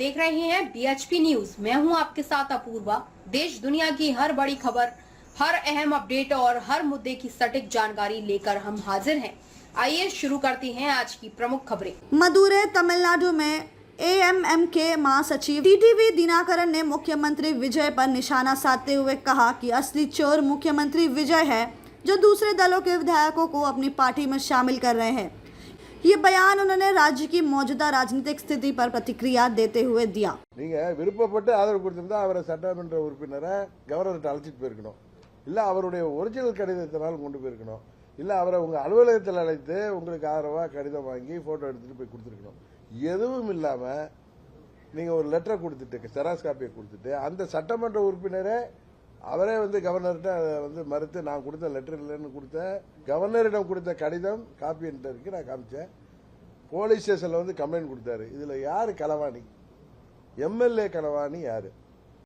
देख रहे हैं BHP न्यूज। मैं हूं आपके साथ अपूर्वा। देश दुनिया की हर बड़ी खबर, हर अहम अपडेट और हर मुद्दे की सटीक जानकारी लेकर हम हाजिर हैं। आइए शुरू करते हैं आज की प्रमुख खबरें। मदुरै तमिलनाडु में AMM के महासचिव TTV दिनाकरन ने मुख्यमंत्री विजय पर निशाना साधते हुए कहा कि असली चोर मुख्यमंत्री विजय है, जो दूसरे दलों के विधायकों को अपनी पार्टी में शामिल कर रहे हैं। ये बयान उन्होंने राज्य की मौजूदा राजनीतिक स्थिति पर प्रतिक्रिया देते हुए दिया। நீங்க விருப்பப்பட்டு ஆதரவு கொடுத்திருந்தா அவரை சட்டமன்ற உறுப்பினரை கவர்னர்கிட்ட அழைச்சிட்டு போயிருக்கணும், இல்ல அவருடைய ஒரிஜினல் கடிதத்தினால் கொண்டு போயிருக்கணும், இல்ல அவரை உங்க அலுவலகத்தில் அழைத்து உங்களுக்கு ஆதரவா கடிதம் வாங்கி போட்டோ எடுத்துட்டு போய் கொடுத்துருக்கணும். எதுவும் இல்லாம நீங்க ஒரு லெட்டரை கொடுத்துட்டு, செராக்ஸ் காப்பியை கொடுத்துட்டு, அந்த சட்டமன்ற உறுப்பினரே அவரே கவர்னர்கிட்ட மறுத்து நான் கொடுத்த லெட்டர் இல்லைன்னு கொடுத்த, கவர்னரிடம் கொடுத்த கடிதம் காப்பி இருக்கு, நான் காமிச்சேன். போலீஸ் ஸ்டேஷன்ல கம்ப்ளைண்ட் கொடுத்தாரு. இதுல யாரு களவாணி? MLA களவாணி யாரு?